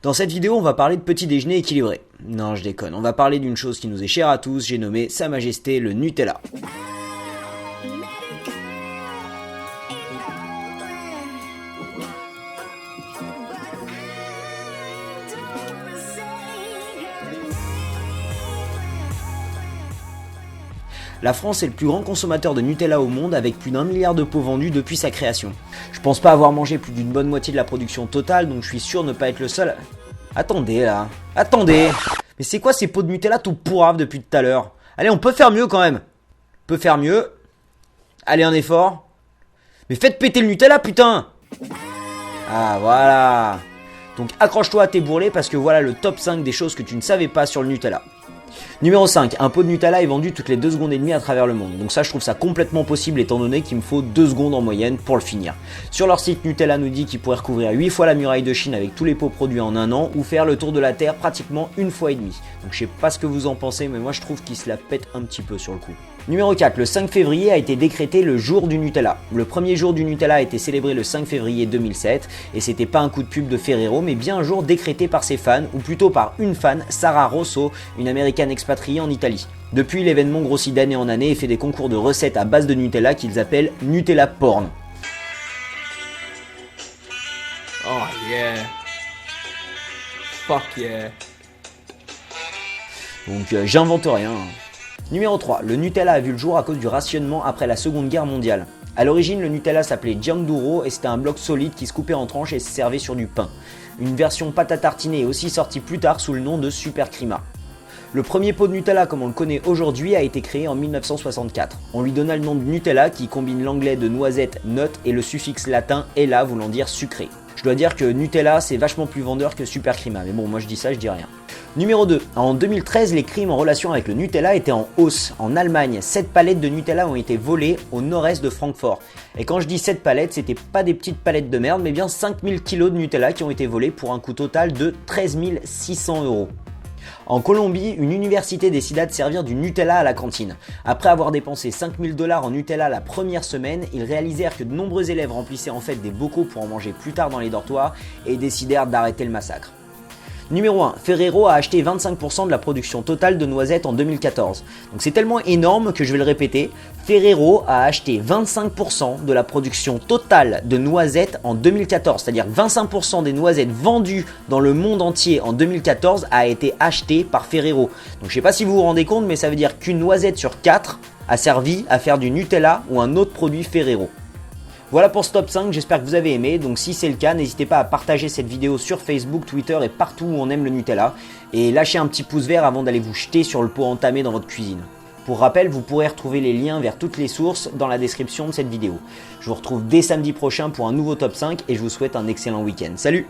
Dans cette vidéo, on va parler de petit déjeuner équilibré. Non, je déconne, on va parler d'une chose qui nous est chère à tous, j'ai nommé Sa Majesté le Nutella. La France est le plus grand consommateur de Nutella au monde avec plus d'1 milliard de pots vendus depuis sa création. Je pense pas avoir mangé plus d'une bonne moitié de la production totale, donc je suis sûr de ne pas être le seul. Attendez là, attendez. Mais c'est quoi ces pots de Nutella tout pourraves depuis tout à l'heure? Allez, on peut faire mieux quand même. On peut faire mieux. Allez, un effort. Mais faites péter le Nutella, putain. Ah, voilà. Donc accroche-toi à tes bourrelets parce que voilà le top 5 des choses que tu ne savais pas sur le Nutella. Numéro 5, un pot de Nutella est vendu toutes les 2 secondes et demie à travers le monde. Donc ça, je trouve ça complètement possible étant donné qu'il me faut 2 secondes en moyenne pour le finir. Sur leur site, Nutella nous dit qu'ils pourraient recouvrir 8 fois la muraille de Chine avec tous les pots produits en un an ou faire le tour de la Terre pratiquement une fois et demie. Donc je sais pas ce que vous en pensez, mais moi je trouve qu'ils se la pètent un petit peu sur le coup. Numéro 4, le 5 février a été décrété le jour du Nutella. Le premier jour du Nutella a été célébré le 5 février 2007 et c'était pas un coup de pub de Ferrero mais bien un jour décrété par ses fans ou plutôt par une fan, Sara Rosso, une américaine expatriée en Italie. Depuis, l'événement grossit d'année en année et fait des concours de recettes à base de Nutella qu'ils appellent Nutella Porn. Oh yeah. Fuck yeah. Donc j'invente rien. Numéro 3, le Nutella a vu le jour à cause du rationnement après la Seconde Guerre mondiale. A l'origine, le Nutella s'appelait Gianduro et c'était un bloc solide qui se coupait en tranches et se servait sur du pain. Une version pâte à tartiner est aussi sortie plus tard sous le nom de Super Crema. Le premier pot de Nutella comme on le connaît aujourd'hui a été créé en 1964. On lui donna le nom de Nutella qui combine l'anglais de noisette, nut et le suffixe latin ella voulant dire sucré. Je dois dire que Nutella c'est vachement plus vendeur que Super Crema, mais bon moi je dis ça, je dis rien. Numéro 2, en 2013 les crimes en relation avec le Nutella étaient en hausse. En Allemagne, 7 palettes de Nutella ont été volées au nord-est de Francfort. Et quand je dis 7 palettes, c'était pas des petites palettes de merde, mais bien 5000 kilos de Nutella qui ont été volés pour un coût total de 13 600 €. En Colombie, une université décida de servir du Nutella à la cantine. Après avoir dépensé 5000 $ en Nutella la première semaine, ils réalisèrent que de nombreux élèves remplissaient en fait des bocaux pour en manger plus tard dans les dortoirs et décidèrent d'arrêter le massacre. Numéro 1, Ferrero a acheté 25% de la production totale de noisettes en 2014. Donc c'est tellement énorme que je vais le répéter, Ferrero a acheté 25% de la production totale de noisettes en 2014. C'est-à-dire 25% des noisettes vendues dans le monde entier en 2014 a été acheté par Ferrero. Donc je sais pas si vous vous rendez compte, mais ça veut dire qu'une noisette sur 4 a servi à faire du Nutella ou un autre produit Ferrero. Voilà pour ce top 5, j'espère que vous avez aimé, donc si c'est le cas, n'hésitez pas à partager cette vidéo sur Facebook, Twitter et partout où on aime le Nutella, et lâchez un petit pouce vert avant d'aller vous jeter sur le pot entamé dans votre cuisine. Pour rappel, vous pourrez retrouver les liens vers toutes les sources dans la description de cette vidéo. Je vous retrouve dès samedi prochain pour un nouveau top 5 et je vous souhaite un excellent week-end. Salut!